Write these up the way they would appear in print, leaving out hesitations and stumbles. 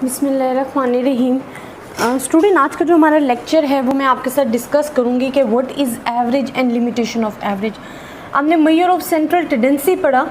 बिस्मिल्लाहिर्रहमानिर्रहीम। स्टूडेंट, आज का जो हमारा लेक्चर है वो मैं आपके साथ डिस्कस करूँगी कि what is average and limitation of average. आपने मेजर ऑफ सेंट्रल टेंडेंसी पढ़ा।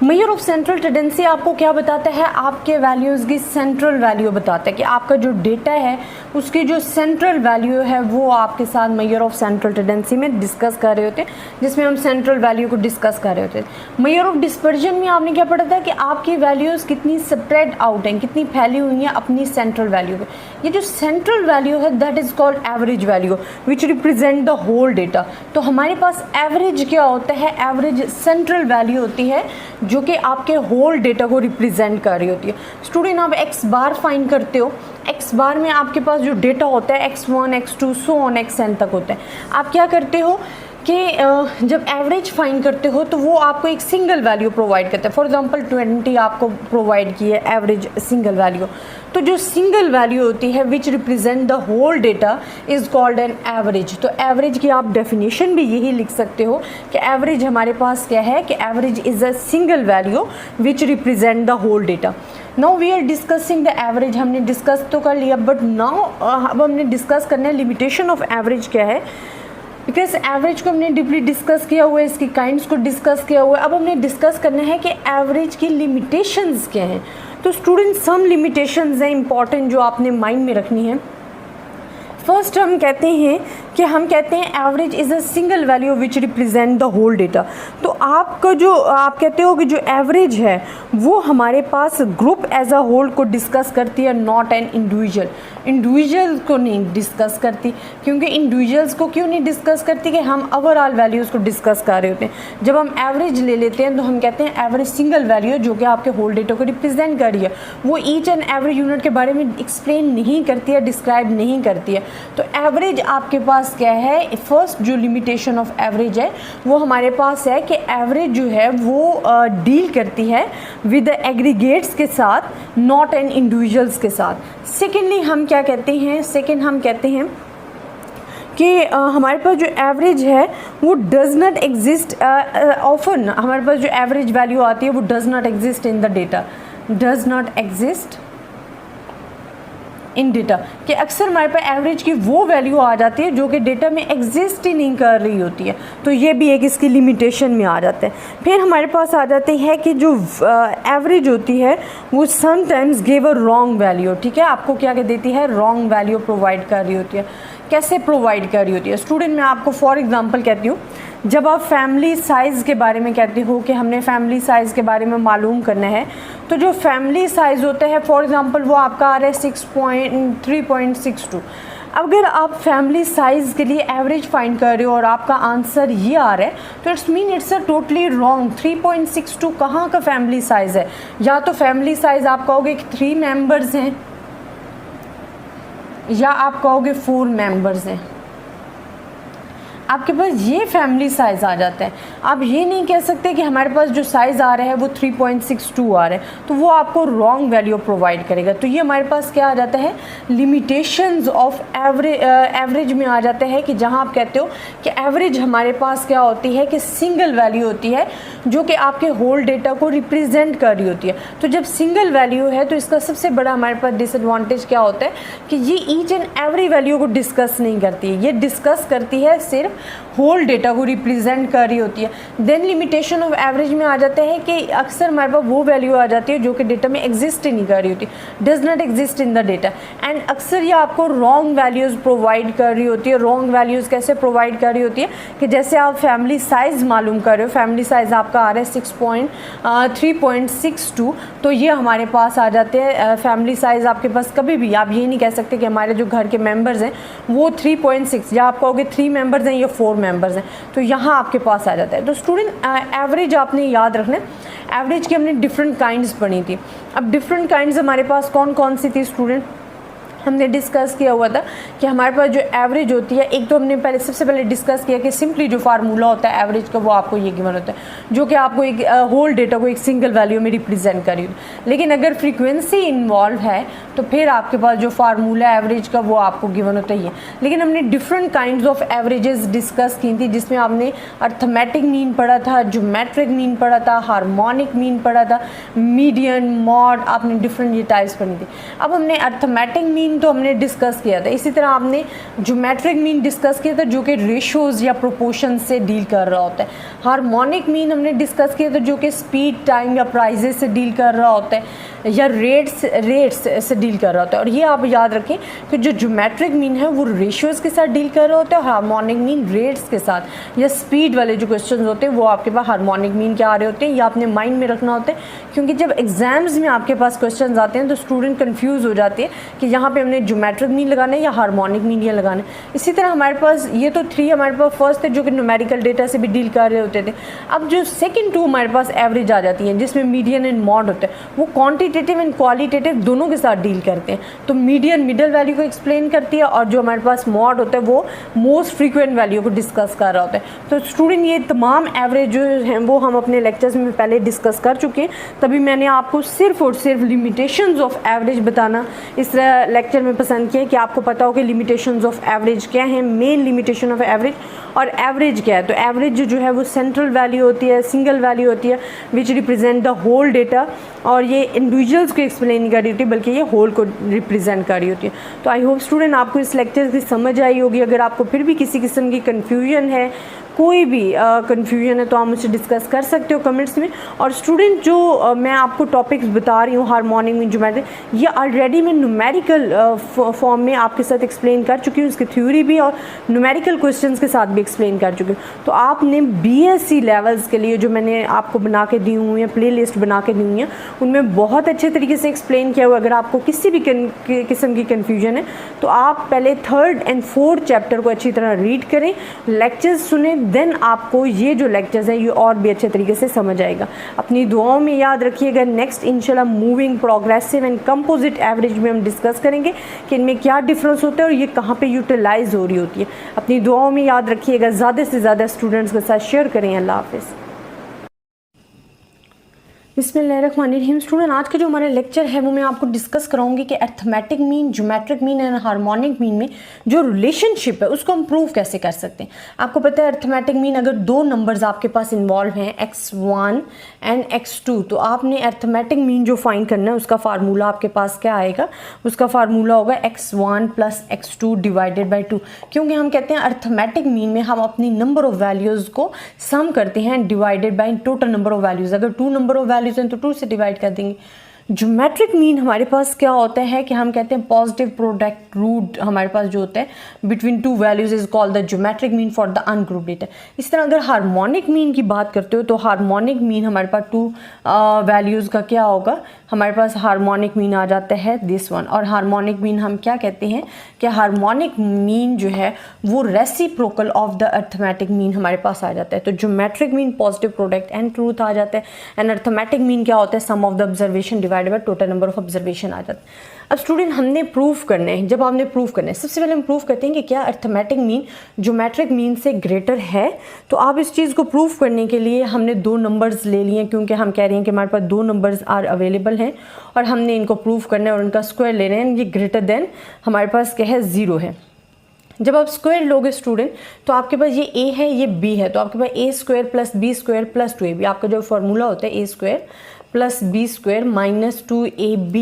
मेजर ऑफ सेंट्रल टेंडेंसी आपको क्या बताता है? आपके वैल्यूज़ की सेंट्रल वैल्यू बताता है कि आपका जो डेटा है उसकी जो सेंट्रल वैल्यू है वो आपके साथ मेजर ऑफ सेंट्रल टेंडेंसी में डिस्कस कर रहे होते हैं, जिसमें हम सेंट्रल वैल्यू को डिस्कस कर रहे होते हैं। मेजर ऑफ डिस्पर्जन में आपने क्या पढ़ा था कि आपकी वैल्यूज़ कितनी स्प्रेड आउट हैं, कितनी फैली हुई हैं अपनी सेंट्रल वैल्यू पे। ये जो सेंट्रल वैल्यू है that is called average value which represent the whole data. तो हमारे पास एवरेज क्या होता है? एवरेज सेंट्रल वैल्यू होती है जो कि आपके होल डेटा को रिप्रेजेंट कर रही होती है। स्टूडेंट, आप एक्स बार फाइंड करते हो, एक्स बार में आपके पास जो डेटा होता है x1 x2 so on xn तक होता है। आप क्या करते हो कि जब एवरेज फाइंड करते हो तो वो आपको एक सिंगल वैल्यू प्रोवाइड करता है। फॉर एग्जांपल 20 आपको प्रोवाइड की है एवरेज सिंगल वैल्यू। तो जो सिंगल वैल्यू होती है which represent the whole data is called an average. तो एवरेज की आप डेफिनेशन भी यही लिख सकते हो कि एवरेज हमारे पास क्या है कि average is a single value which represent the whole data. Now we are discussing the average. हमने डिस्कस तो कर लिया, बट नाउ अब हमने डिस्कस करना है लिमिटेशन ऑफ एवरेज क्या है। बिकॉज एवरेज को हमने डीपली डिस्कस किया हुआ है, इसकी काइंड्स को डिस्कस किया हुआ है। अब हमने डिस्कस करना है कि एवरेज की लिमिटेशंस क्या हैं। तो स्टूडेंट, सम लिमिटेशंस हैं इंपॉर्टेंट जो आपने माइंड में रखनी है। फर्स्ट हम कहते हैं average is a single value which represent the whole data. तो आपका जो आप कहते हो कि जो एवरेज है वो हमारे पास ग्रुप एज अ होल को डिस्कस करती है, नॉट एन इंडिविजुअल। इंडिविजुअल को नहीं डिस्कस करती, क्योंकि इंडिविजुअल्स को क्यों नहीं डिस्कस करती कि हम ओवरऑल वैल्यूज़ को डिस्कस कर रहे होते हैं। जब हम एवरेज ले लेते हैं तो हम कहते हैं एवरेज सिंगल वैल्यू जो कि आपके होल डेटा को रिप्रेजेंट कर रही है, वो ईच एंड एवरी यूनिट के बारे में एक्सप्लेन नहीं करती है, डिस्क्राइब नहीं करती है। तो एवरेज आपके पास क्या है? फर्स्ट जो लिमिटेशन ऑफ एवरेज है वो हमारे पास है कि एवरेज जो है वो डील करती है विद एग्रीगेट्स के साथ, नॉट एन इंडिविजुअल्स के साथ। सेकेंडली हम क्या कहते हैं? हम कहते हैं कि हमारे पास जो एवरेज है वो डज़ नॉट एग्जिस्ट ऑफन। हमारे पास जो एवरेज वैल्यू आती है वो does not exist in the data, does not exist in data, कि अक्सर हमारे पास एवरेज की वो वैल्यू आ जाती है जो कि डेटा में एग्जिस्ट ही नहीं कर रही होती है। तो ये भी एक इसकी लिमिटेशन में आ जाता है। फिर हमारे पास आ जाते हैं कि जो एवरेज होती है वो sometimes give a wrong value. ठीक है, आपको क्या कह देती है? रॉन्ग वैल्यू प्रोवाइड कर रही होती है। कैसे प्रोवाइड कर रही होती है? स्टूडेंट, मैं आपको फॉर एग्जांपल कहती हूँ, जब आप फैमिली साइज़ के बारे में कहते हो कि हमने फैमिली साइज़ के बारे में मालूम करना है, तो जो फैमिली साइज़ होता है फॉर एग्जांपल वो आपका आ रहा है 3.62। अगर आप फैमिली साइज़ के लिए एवरेज फाइंड कर रहे हो और आपका आंसर ये आ रहा है तो it's mean it's a totally wrong. 3.62 कहाँ का फैमिली साइज़ है? या तो फैमिली साइज़ आप कहोगे कि 3 मेंबर्स हैं, या आप कहोगे 4 मेंबर्स हैं। आपके पास ये फैमिली साइज़ आ जाता है। आप ये नहीं कह सकते कि हमारे पास जो साइज़ आ रहा है वो 3.62 आ रहा है, तो वो आपको रॉन्ग वैल्यू प्रोवाइड करेगा। तो ये हमारे पास क्या आ जाता है? लिमिटेशंस ऑफ एवरेज में आ जाता है कि जहाँ आप कहते हो कि एवरेज हमारे पास क्या होती है कि सिंगल वैल्यू होती है जो कि आपके होल डेटा को रिप्रेजेंट कर रही होती है। तो जब सिंगल वैल्यू है तो इसका सबसे बड़ा हमारे पास डिसएडवांटेज क्या होता है कि ये ईच एंड एवरी वैल्यू को डिस्कस नहीं करती है, ये डिस्कस करती है सिर्फ होल डेटा को रिप्रेजेंट कर रही होती है। देन लिमिटेशन ऑफ एवरेज में आ जाता है कि अक्सर हमारे पास वो वैल्यू आ जाती है जो कि डेटा में एग्जिस्ट ही नहीं कर रही होती, does not exist in the data, and अक्सर ये आपको रॉन्ग वैल्यूज़ प्रोवाइड कर रही होती है। रॉन्ग वैल्यूज़ कैसे प्रोवाइड कर रही होती है कि जैसे आप फैमिली साइज़ मालूम कर रहे हो, फैमिली साइज़ आपका आ रहा है 3.62, तो ये हमारे पास आ जाते हैं फैमिली साइज़ आपके पास कभी भी आप ये नहीं कह सकते कि हमारे जो घर के मेम्बर्स हैं वो 3.6, या आप कहोगे 3 मेम्बर्स हैं या 4 मेंबर्स हैं, तो यहाँ आपके पास आ जाता है। तो स्टूडेंट, एवरेज आपने याद रखना है। एवरेज की हमने डिफरेंट काइंड्स पढ़ी थी। अब डिफरेंट काइंड्स हमारे पास कौन कौन सी थी स्टूडेंट? हमने डिस्कस किया हुआ था कि हमारे पास जो एवरेज होती है, एक तो हमने सबसे पहले डिस्कस किया कि सिंपली जो फार्मूला होता है एवरेज का वो आपको ये गिवन होता है जो कि आपको एक होल डेटा को एक सिंगल वैल्यू में रिप्रेजेंट करी। लेकिन अगर फ्रीक्वेंसी इन्वॉल्व है तो फिर आपके पास जो फार्मूला एवरेज का वो आपको गिवन होता ही है। लेकिन हमने different kinds of averages discuss की थी, जिसमें आपने अर्थमेटिक मीन पढ़ा था, ज्योमेट्रिक मीन पढ़ा था, हार्मोनिक मीन पढ़ा था, मीडियन, मॉड, आपने डिफरेंट ये टाइप्स पढ़ी थी। अब हमने अर्थमेटिक मीन तो हमने डिस्कस किया था, इसी तरह आपने ज्योमेट्रिक मीन डिस्कस किया था जो कि रेशोज़ या प्रोपोर्शन से डील कर रहा होता है। हार्मोनिक मीन हमने डिस्कस किया था जो कि स्पीड, टाइम या प्राइजेस से डील कर रहा होता है या रेट्स से डील कर रहा होता है। और ये आप याद रखें कि जो ज्योमेट्रिक मीन है वो रेशियोज़ के साथ डील कर रहा होता है और हार्मोनिक मीन रेट्स के साथ या स्पीड वाले जो क्वेश्चन होते हैं वो आपके पास हार्मोनिक मीन के आ रहे होते हैं। ये आपने माइंड में रखना होता है, क्योंकि जब एग्जाम्स में आपके पास क्वेश्चन आते हैं तो स्टूडेंट कन्फ्यूज़ हो जाते हैं कि यहाँ पर हमने ज्योमेट्रिक मीन लगाना है या हार्मोनिक मीन या लगाना है। इसी तरह हमारे पास ये तो 3 हमारे पास फर्स्ट थे जो कि न्यूमेरिकल डेटा से भी डील कर रहे होते थे। अब जो सेकेंड 2 हमारे पास एवरेज आ जाती हैं जिसमें मीडियन एंड मॉड होता है, वो क्वान्टिटेटिव एंड क्वालिटेटिव दोनों के साथ डील करते हैं। तो मीडियन मिडल वैल्यू को एक्सप्लेन करती है और जो हमारे पास मॉड होता है वो मोस्ट फ्रीक्वेंट वैल्यू को डिस्कस कर रहा होता है। तो स्टूडेंट ये तमाम एवरेज जो हैं वो हम अपने लेक्चर्स में पहले डिस्कस कर चुके हैं, तभी मैंने आपको सिर्फ और सिर्फ लिमिटेशंस ऑफ एवरेज बताना इस लेक्चर में पसंद किया कि आपको पता हो कि लिमिटेशंस ऑफ एवरेज क्या है, मेन लिमिटेशन ऑफ एवरेज और एवरेज क्या है। तो एवरेज जो है वो सेंट्रल वैल्यू होती है, सिंगल वैल्यू होती है which represent the whole data, और ये इंडिविजुअल्स को एक्सप्लेन नहीं कर रही होती बल्कि ये होल को रिप्रेजेंट कर रही होती है। तो आई होप स्टूडेंट आपको इस लेक्चर की समझ आई होगी। अगर आपको फिर भी किसी किस्म की कन्फ्यूजन है, कोई भी कन्फ्यूजन है, तो आप मुझसे डिस्कस कर सकते हो कमेंट्स में। और स्टूडेंट जो मैं आपको टॉपिक्स बता रही हूँ हार्मोनिक मीन, ज्योमेट्रिक, ये ऑलरेडी मैं न्यूमेरिकल फॉर्म में आपके साथ एक्सप्लेन कर चुकी हूँ, इसकी थ्योरी भी और न्यूमेरिकल क्वेश्चंस के साथ भी एक्सप्लेन कर चुकी हूँ। तो आपने बीएससी लेवल्स के लिए जो मैंने आपको बना के दी हुई है, प्ले लिस्ट बना के दी हुई है, उनमें बहुत अच्छे तरीके से एक्सप्लेन किया हुआ। अगर आपको किसी भी किस्म की कन्फ्यूजन है तो आप पहले 3rd and 4th चैप्टर को अच्छी तरह रीड करें, लेक्चर्स सुने, देन आपको ये जो लेक्चर्स हैं ये और भी अच्छे तरीके से समझ आएगा। अपनी दुआओं में याद रखिएगा। नेक्स्ट इंशाल्लाह moving, progressive and composite average में हम डिस्कस करेंगे कि इनमें क्या डिफरेंस होता है और ये कहाँ पे यूटिलाइज हो रही होती है। अपनी दुआओं में याद रखिएगा, ज़्यादा से ज़्यादा स्टूडेंट्स के साथ शेयर करें। अल्लाह हाफिज़। बिस्मिल्लाहिर्रहमानिर्रहीम। स्टूडेंट आज का जो हमारा लेक्चर है वो मैं आपको डिस्कस कराऊंगी कि arithmetic mean, geometric mean and harmonic mean में जो रिलेशनशिप है उसको हम प्रूव कैसे कर सकते हैं। आपको पता है अर्थमेटिक मीन अगर 2 नंबर्स आपके पास इन्वॉल्व हैं x1 एंड x2, तो आपने अर्थमेटिक मीन जो फाइंड करना है उसका फार्मूला आपके पास क्या आएगा, उसका फार्मूला होगा x1 + x2 डिवाइडेड बाई 2। क्योंकि हम कहते हैं अर्थमेटिक मीन में हम अपनी नंबर ऑफ वैल्यूज़ को सम करते हैं divided by total number of values. अगर 2 नंबर ऑफ वैल्यूज़ हैं तो 2 से डिवाइड कर देंगे। ज्योमेट्रिक मीन हमारे पास क्या होता है कि हम कहते हैं पॉजिटिव प्रोडक्ट रूट हमारे पास जो होता है between 2 values is called the geometric mean for the ungrouped data. इस तरह अगर हार्मोनिक मीन की बात करते हो तो हार्मोनिक मीन हमारे पास 2 वैल्यूज़ का क्या होगा, हमारे पास हार्मोनिक मीन आ जाता है दिस वन। और हार्मोनिक मीन हम क्या कहते हैं कि हार्मोनिक मीन जो है वो reciprocal of the arithmetic mean हमारे पास आ जाता है। तो geometric mean positive product and truth आ जाता है, एंड अर्थमेटिक मीन क्या होता है, sum of the observation divided by total number of observation आ जाता है। अब स्टूडेंट हमने प्रूफ करना है, जब आपने प्रूफ करना है सबसे पहले हम प्रूफ करते हैं कि क्या अर्थमेटिक मीन ज्योमेट्रिक मीन से ग्रेटर है। तो आप इस चीज़ को प्रूफ करने के लिए हमने 2 नंबर्स ले लिए, क्योंकि हम कह रहे हैं कि हमारे पास 2 नंबर्स आर अवेलेबल हैं और हमने इनको प्रूफ करना है और उनका स्क्वायर ले रहे हैं। ये ग्रेटर देन हमारे पास क्या है, 0 है। जब आप स्क्वायर लोगे स्टूडेंट तो आपके पास ये a है, ये b है, तो आपके पास a² + b² + 2ab, आपका जो फार्मूला होता है a² + b² - 2ab,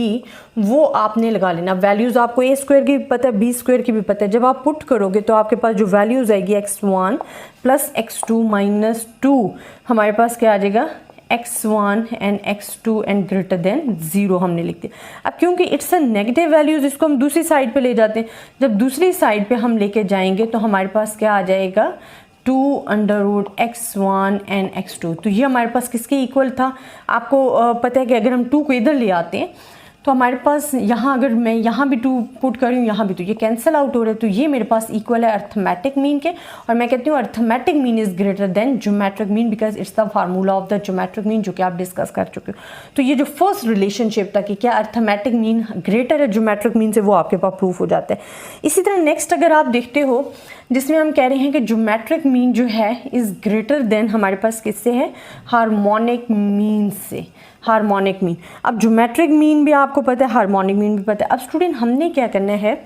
वो आपने लगा लेना। वैल्यूज़ आपको a² की भी पता है, b² की भी पता है। जब आप पुट करोगे तो आपके पास जो वैल्यूज़ आएगी x1 + x2 - 2, हमारे पास क्या आ जाएगा, x1 and x2 and greater than 0 हमने लिख दिया। अब क्योंकि इट्स अ नेगेटिव वैल्यूज़, इसको हम दूसरी साइड पे ले जाते हैं। जब दूसरी साइड पे हम लेके जाएंगे तो हमारे पास क्या आ जाएगा, 2√x1 एंड x2। तो ये हमारे पास किसके इक्वल था, आपको पता है कि अगर हम 2 को इधर ले आते हैं तो हमारे पास यहाँ अगर मैं यहाँ भी 2 पुट कर रही हूँ, यहाँ भी 2, ये कैंसिल आउट हो रहा है, तो ये मेरे पास इक्वल है अर्थमेटिक मीन के। और मैं कहती हूँ arithmetic mean is greater than geometric mean because it's the formula of the geometric mean, जो कि आप डिस्कस कर चुके हो। तो ये जो फर्स्ट रिलेशनशिप था कि क्या अर्थमेटिक मीन ग्रेटर है ज्योमेट्रिक मीन से, वो आपके पास प्रूफ हो जाता है। इसी तरह नेक्स्ट अगर आप देखते हो जिसमें हम कह रहे हैं कि ज्योमेट्रिक मीन जो है इज ग्रेटर देन हमारे पास किससे है, हार्मोनिक मीन से, हार्मोनिक मीन। अब ज्योमेट्रिक मीन भी आपको पता है, हार्मोनिक मीन भी पता है। अब स्टूडेंट हमने क्या करना है,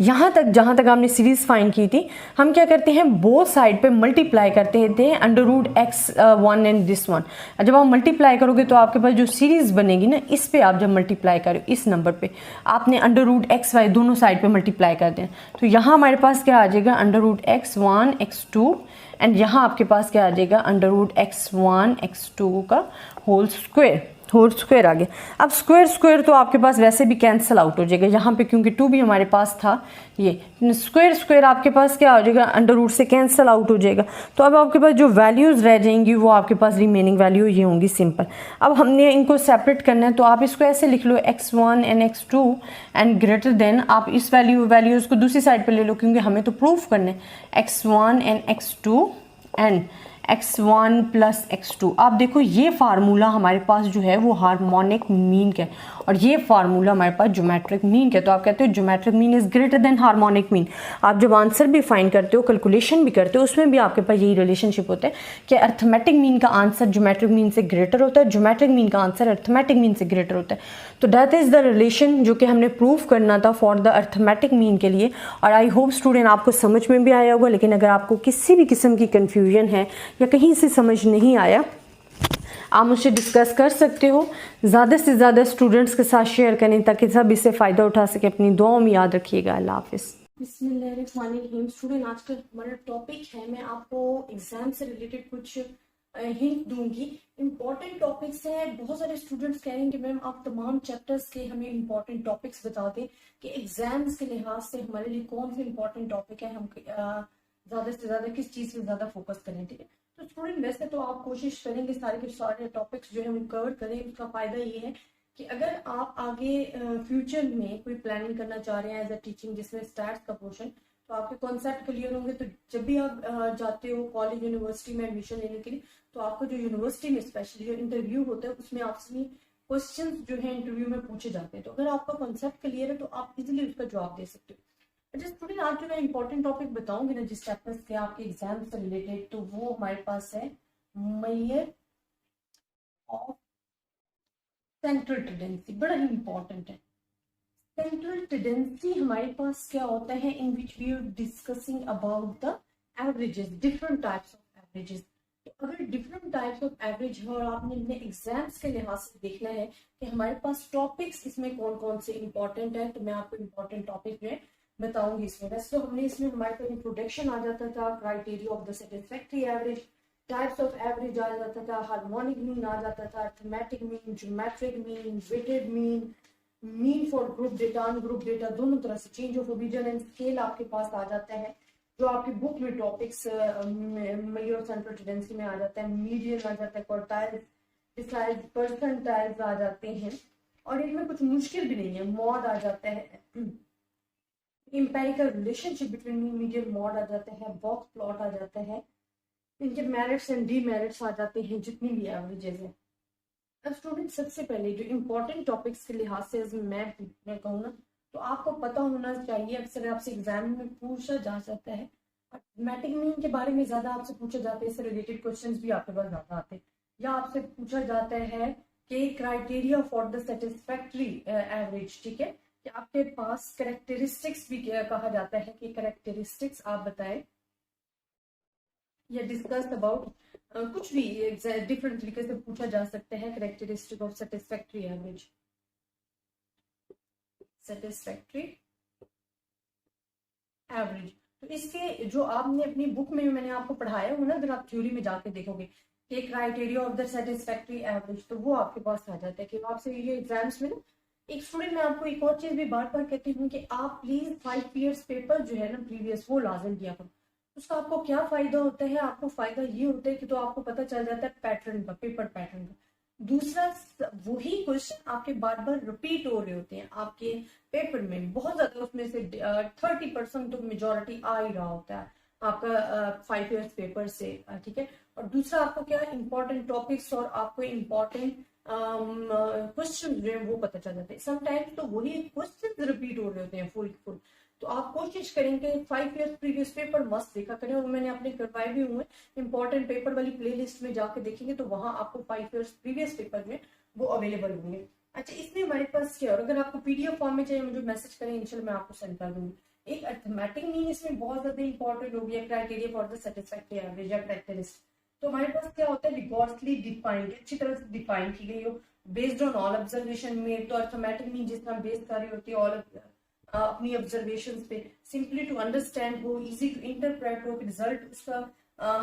यहाँ तक जहाँ तक आपने सीरीज फाइंड की थी, हम क्या करते हैं बोथ साइड पे मल्टीप्लाई करते थे √x1 एंड दिस वन। जब आप मल्टीप्लाई करोगे तो आपके पास जो सीरीज बनेगी ना, इस पे आप जब मल्टीप्लाई करो इस नंबर पे, आपने √xy दोनों साइड पे मल्टीप्लाई कर दें, तो यहाँ हमारे पास क्या आ जाएगा √x1 x2 एंड यहाँ आपके पास क्या आ जाएगा √x1 x2 का होल स्क्वायर आ गया। अब स्क्वायर स्क्वायर तो आपके पास वैसे भी कैंसिल आउट हो जाएगा यहाँ पे, क्योंकि 2 भी हमारे पास था, ये स्क्वायर स्क्वायर आपके पास क्या हो जाएगा √ से कैंसिल आउट हो जाएगा। तो अब आपके पास जो वैल्यूज़ रह जाएंगी वो आपके पास रिमेनिंग वैल्यू ये होंगी सिंपल। अब हमने इनको सेपरेट करना है, तो आप इसको ऐसे लिख लो x1 and x2 and greater than, आप इस वैल्यूज़ को दूसरी साइड पर ले लो, क्योंकि हमें तो प्रूफ करना है x1 and x2 and x1 plus x2। आप देखो ये फार्मूला हमारे पास जो है वो हार्मोनिक मीन का है और ये फार्मूला हमारे पास ज्योमेट्रिक मीन का है। तो आप कहते हो geometric mean is greater than harmonic mean. आप जब आंसर भी फाइंड करते हो, कैलकुलेशन भी करते हो, उसमें भी आपके पास यही रिलेशनशिप होता है कि अर्थमेटिक मीन का आंसर ज्योमेट्रिक मीन से ग्रेटर होता है, ज्योमेट्रिक मीन का आंसर अर्थमेटिक मीन से ग्रेटर होता है। तो दैट इज़ द रिलेशन जो कि हमने प्रूव करना था फॉर द अर्थमेटिक मीन के लिए। और आई होप स्टूडेंट आपको समझ में भी आया होगा, लेकिन अगर आपको किसी भी किस्म की कन्फ्यूजन है या कहीं से समझ नहीं आया, आप मुझसे डिस्कस कर सकते हो। ज़्यादा से ज़्यादा स्टूडेंट्स के साथ शेयर करें ताकि सब इससे फ़ायदा उठा सके। अपनी दुआओं में याद रखिएगा। अल्लाह हाफिज़। बिस्मिल्लाहिर्रहमानिर्रहीम। स्टूडेंट आज का हमारा टॉपिक है, मैं आपको एग्ज़ाम से रिलेटेड कुछ हिंट दूंगी। इम्पॉर्टेंट टॉपिक्स हैं। बहुत सारे स्टूडेंट्स कह रहे हैं कि मैम आप तमाम चैप्टर्स के हमें इम्पॉर्टेंट टॉपिक्स बता दें कि एग्जाम्स के लिहाज से हमारे लिए कौन से इम्पॉर्टेंट टॉपिक है, हम ज़्यादा से ज़्यादा किस चीज़ पे ज़्यादा फोकस करें। ठीक है, तो स्टूडेंट वैसे तो आप कोशिश करेंगे सारे के सारे टॉपिक्स जो है हम कवर करें। उसका फ़ायदा ये है कि अगर आप आगे फ्यूचर में कोई प्लानिंग करना चाह रहे हैं एज अ टीचिंग जिसमें स्टैट्स का पोर्शन, तो आपके कॉन्सेप्ट क्लियर होंगे। तो जब भी आप जाते हो कॉलेज यूनिवर्सिटी में एडमिशन लेने के लिए, तो आपको जो यूनिवर्सिटी में स्पेशली जो इंटरव्यू होता है उसमें आपसे क्वेश्चंस जो है इंटरव्यू में पूछे जाते हैं। तो अगर आपका कॉन्सेप्ट क्लियर है तो आप इजीली उसका जवाब दे सकते हो। अच्छा स्टूडेंट, आज जो मैं इंपॉर्टेंट टॉपिक बताऊंगी ना जिस चैप्टर के आपके एग्जाम से रिलेटेड, तो वो हमारे पास है मेजर ऑफ सेंट्रल टेंडेंसी। बड़ा ही इंपॉर्टेंट है। सेंट्रल टेंडेंसी हमारे पास क्या होता है, in which we are discussing about the averages, different types of averages. तो अगर डिफरेंट टाइप्स ऑफ एवरेज है और आपने अपने एग्जाम्स के लिहाज से देखना है कि हमारे पास टॉपिक्स इसमें कौन कौन से इंपॉर्टेंट है, तो मैं आपको इंपॉर्टेंट टॉपिक जो है बताऊंगी इसमें। वैसे तो हमने इसमें हमारे पास इंट्रोडक्शन आ जाता था, criteria of the satisfactory average, types of average आ जाता था, हार्मोनिक मीन आ जाता था, arithmetic mean, geometric mean, weighted mean, mean for group data, ungroup data, दोनों तरह से change of origin and scale आपके पास आ जाता है। जो आपकी बुक में topics measure of central tendency में आ जाता है, मीडियन आ जाता है, क्वार्टाइल्स, डिसाइड, परसेंटाइल्स आ जाते हैं। और इनमें कुछ मुश्किल भी नहीं है, मॉड आ जाता है, empirical relationship between mean median mode आ जाता है, बॉक्स प्लॉट आ जाता है, इनके मेरिट्स एंड डीमेरिट्स आ जाते हैं, जितनी भी एवरेजेस है। अब स्टूडेंट सबसे पहले जो इम्पोर्टेंट टॉपिक्स के लिहाज से मैं कहूँ ना, तो आपको पता होना चाहिए, अक्सर आपसे एग्जाम में पूछा जा सकता है, अर्थमेटिक मीन के बारे में ज्यादा आपसे पूछा जाता है, इससे रिलेटेड क्वेश्चंस भी आपके पास ज्यादा आते हैं। या आपसे पूछा जाता है कि criteria for the satisfactory average, ठीक है, कि आपके पास कैरेक्टरिस्टिक्स भी कहा जाता है कि कैरेक्टरिस्टिक्स आप बताएं या डिस्कस अबाउट कुछ भी डिफरेंट तरीके से पूछा जा सकता है। Characteristic of satisfactory average, satisfactory average. तो इसके जो आपने अपनी बुक में मैंने आपको पढ़ाया हो ना, अगर आप थ्योरी में जाके देखोगे कि criteria of the satisfactory average, तो वो आपके पास आ जाता है कि आपसे ये एग्जाम्स में ना, एक स्टूडेंट, मैं आपको एक और चीज भी बार बार कहती हूँ कि आप प्लीज 5 ईयर्स पेपर जो है ना प्रीवियस, वो लाजम किया करो। उसका आपको क्या फायदा होता है, आपको फायदा ये होता है कि तो आपको पता चल जाता है पैटर्न का, पेपर पैटर्न का। दूसरा, वही क्वेश्चन आपके बार बार रिपीट हो रहे होते हैं आपके पेपर में बहुत ज्यादा, उसमें से 30% तो मेजोरिटी आ ही रहा होता है आपका 5 ईयर्स पेपर से, ठीक है। और दूसरा आपको क्या इंपॉर्टेंट टॉपिक्स और आपको इंपॉर्टेंट क्वेश्चन जो है वो पता चल जाते हैं। समटाइम्स तो वही क्वेश्चन रिपीट हो रहे होते हैं फुल फुल। तो आप कोशिश करेंगे 5 ईयर्स प्रीवियस पेपर मस्त देखा करें, और मैंने अपने करवाए भी हुए इंपॉर्टेंट पेपर वाली प्लेलिस्ट में जाके देखेंगे तो वहां आपको 5 ईयर्स प्रीवियस पेपर में वो अवेलेबल होंगे। अच्छा, इसमें हमारे पास क्या, और अगर आपको पीडीएफ फॉर्म में चाहिए मुझे मैसेज करें, इंशाल्लाह मैं आपको सेंड कर दूंगी। एक अर्थमेटिक मीन इसमें बहुत ज्यादा इंपॉर्टेंट हो गया, criteria for the satisfactory average या कैरेक्टरिस्टिक। तो हमारे पास क्या होता है, रिगोर्सली डिफाइंड, अच्छी तरह से डिफाइन की गई हो, बेस्ड ऑन ऑल ऑब्जर्वेशन में। तो अर्थमेटिक मीन जिस तरह बेस कर रही होती है ऑल अपनी ऑब्जर्वेशन पे, सिंपली टू अंडरस्टैंड हो, इजी टू इंटरप्रेट हो, रिजल्ट उसका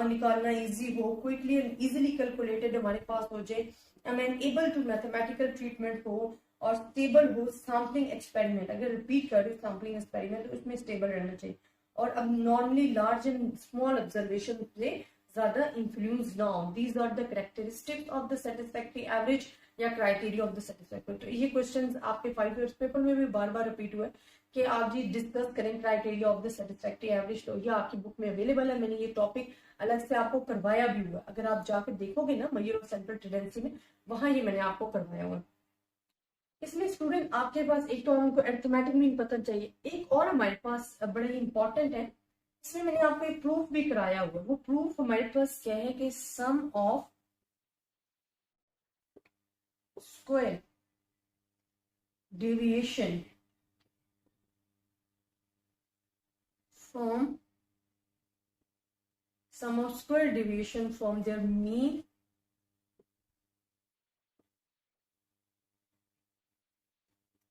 निकालना इजी हो, क्विकली एंड इजीली कैलकुलेटेड हमारे पास हो जाए, and able to mathematical treatment हो, और स्टेबल हो। सैम्पलिंग एक्सपेरिमेंट, अगर रिपीट कर रहे हो सैम्पलिंग एक्सपेरिमेंट तो उसमें स्टेबल रहना चाहिए, और अब normally large and small observation से ज्यादा इन्फ्लुएंस ना हो। These are the characteristics of the satisfactory average या क्राइटेरिया ऑफ द सेटिस्फैक्टरी। तो ये क्वेश्चंस आपके 5 ईयर्स पेपर में भी बार बार रिपीट हुआ है कि आप जी डिस्कस करें criteria of the satisfactory average. तो ये आपकी बुक में अवेलेबल है, मैंने ये टॉपिक अलग से आपको करवाया भी हुआ, अगर आप जाकर देखोगे ना मेयर ऑफ सेंट्रल टेंडेंसी में, वहां ये मैंने आपको करवाया हुआ। इसमें स्टूडेंट आपके पास एक तो हमको अरिथमेटिक मीन पता चाहिए, एक और हमारे पास बड़ा ही इंपॉर्टेंट है, इसमें मैंने आपको एक प्रूफ भी कराया हुआ। वो प्रूफ हमारे पास क्या है कि sum of square deviation from sum of square deviation from their mean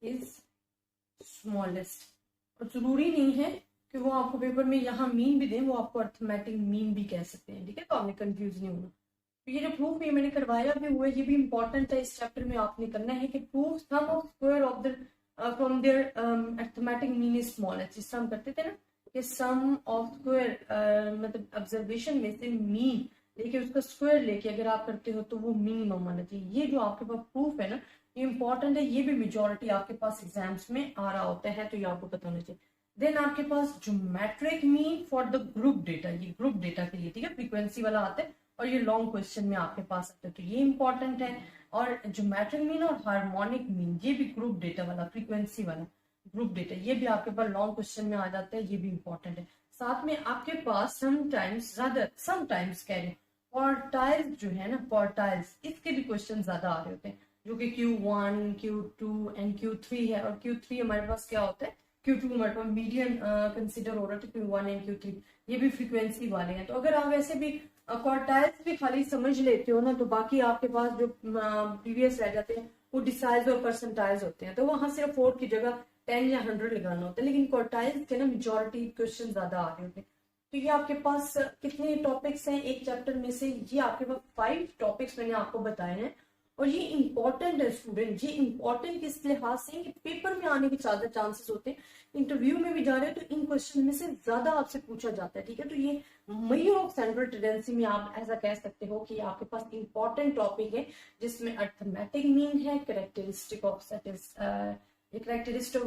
is smallest। और जरूरी नहीं है कि वो आपको पेपर में यहाँ मीन भी दें, वो आपको अर्थमेटिक मीन भी कह सकते हैं, ठीक है। तो आपने कंफ्यूज नहीं होना। तो ये जो प्रूफ ये मैंने करवाया भी हुआ है, ये भी इंपॉर्टेंट है, इस चैप्टर में आपने करना है कि proof sum of square of the from their arithmetic mean is smallest. जिस हम करते थे ना कि सम ऑफ स्क्वायर मतलब ऑब्जर्वेशन में से मीन लेके उसका स्क्वायर लेके अगर आप करते हो तो वो मिनिमम आना चाहिए। ये जो आपके पास प्रूफ है ना, ये इंपॉर्टेंट है, ये भी मेजोरिटी आपके पास एग्जाम्स में आ रहा होता है, तो ये आपको पता होना चाहिए। देन आपके पास geometric mean for the group data, ये ग्रुप डेटा के लिए, ठीक है, फ्रीक्वेंसी वाला आता है और ये लॉन्ग क्वेश्चन में आपके पास आता है, तो ये इंपॉर्टेंट है। और ज्योमेट्रिक मीन और हार्मोनिक मीन, ये भी ग्रुप डेटा वाला, फ्रीक्वेंसी वाला ग्रुप डेटा, ये भी आपके पास लॉन्ग क्वेश्चन में आ जाता है, ये भी इंपॉर्टेंट है। साथ में आपके पास समटाइम्स कह रहे क्वार्टाइल्स जो है ना, क्वार्टाइल्स, इसके भी क्वेश्चन ज्यादा आ रहे होते हैं, जो कि Q1, Q2 एंड Q3 है। और Q3 हमारे पास क्या होता है, Q2 हमारे पास मीडियन कंसिडर हो रहा है, तो Q1 एंड Q3 ये भी फ्रीक्वेंसी वाले हैं। तो अगर आप वैसे भी क्वार्टाइल्स भी खाली समझ लेते हो ना, तो बाकी आपके पास जो प्रीवियस रह जाते हैं वो डिसाइज और परसेंटाइज होते हैं, तो वहां सिर्फ 4 की जगह 10 या 100 लगाना होता है, लेकिन क्वार्टाइल्स के ना मेजोरिटी क्वेश्चन ज्यादा आ रहे होते हैं। तो ये आपके पास कितने टॉपिक्स हैं एक चैप्टर में से, ये आपके पास 5 टॉपिक्स मैंने आपको बताए हैं, और ये इंपॉर्टेंट है स्टूडेंट। ये इंपॉर्टेंट किस लिहाज से कि पेपर में आने के ज्यादा चांसेस होते हैं, इंटरव्यू में भी जा रहे हो तो इन क्वेश्चन में से ज्यादा आपसे पूछा जाता है, ठीक है। तो ये मेयर ऑफ सेंट्रल टेंडेंसी में आप ऐसा कह सकते हो कि आपके पास इंपॉर्टेंट टॉपिक है, जिसमें अर्थमेटिक मीन है, कैरेक्टरिस्टिक ऑफ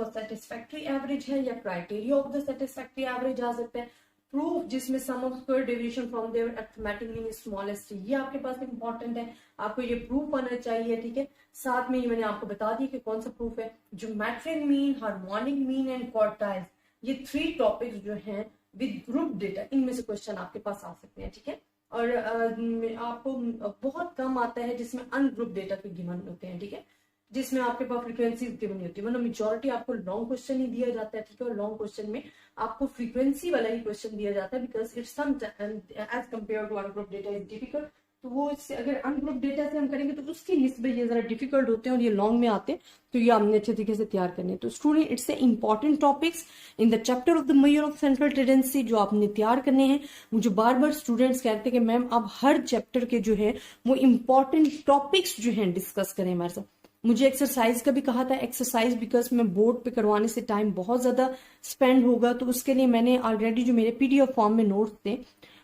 सेटिस्फैक्टरी एवरेज है, या criteria of the satisfactory average आ सकता है, प्रूफ जिसमें sum of square deviation from their arithmetic mean is smallest, ये आपके पास इंपॉर्टेंट है, आपको ये प्रूफ आना चाहिए, ठीक है। साथ में ये मैंने आपको बता दिया कि कौन सा प्रूफ है, geometric mean, harmonic mean and quartiles, ये 3 टॉपिक्स जो हैं विद ग्रुप डेटा, इनमें से क्वेश्चन आपके पास आ सकते हैं, ठीक है। और आपको बहुत कम आता है जिसमें अनग्रुप डेटा के गिवन होते हैं, ठीक है, जिसमें आपके पास फ्रीक्वेंसी गिवन नहीं होती, मतलब मेजोरिटी आपको लॉन्ग क्वेश्चन ही दिया जाता है, ठीक है। और लॉन्ग क्वेश्चन में आपको फ्रीक्वेंसी वाला ही क्वेश्चन दिया जाता है, because it's sum as compare to ungroup data is difficult. तो वो इससे अगर अनग्रुप डेटा से हम करेंगे तो उसकी निस्बत ये जरा डिफिकल्ट होते हैं और ये लॉन्ग में आते हैं, तो ये हमने अच्छे तरीके से तैयार करने हैं। तो student, it's a important topics in the chapter of the mayor of central tendency जो आपने तैयार करने हैं। मुझे बार बार स्टूडेंट्स कहते हैं कि मैम आप हर चैप्टर के जो है वो इंपॉर्टेंट टॉपिक्स जो है डिस्कस करें हमारे साथ। मुझे एक्सरसाइज का भी कहा था, एक्सरसाइज बिकॉज मैं बोर्ड पे करवाने से टाइम बहुत ज्यादा स्पेंड होगा, तो उसके लिए मैंने ऑलरेडी जो मेरे पीडीएफ फॉर्म में नोट्स थे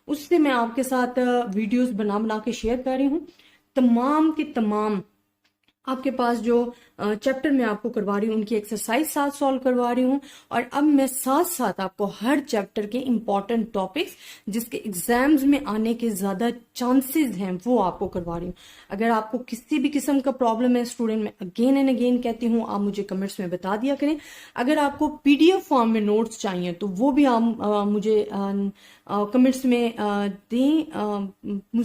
उससे मैं आपके साथ वीडियोस बना बना के शेयर कर रही हूँ। तमाम के तमाम आपके पास जो चैप्टर मैं आपको करवा रही हूँ उनकी एक्सरसाइज साथ सॉल्व करवा रही हूँ, और अब मैं साथ साथ आपको हर चैप्टर के इंपॉर्टेंट टॉपिक्स जिसके एग्जाम्स में आने के ज्यादा चांसेस हैं वो आपको करवा रही हूँ। अगर आपको किसी भी किस्म का प्रॉब्लम है स्टूडेंट, मैं अगेन एंड अगेन कहती हूँ आप मुझे कमेंट्स में बता दिया करें। अगर आपको पीडीएफ फॉर्म में नोट्स चाहिए तो वो भी आप मुझे कमेंट्स में दें,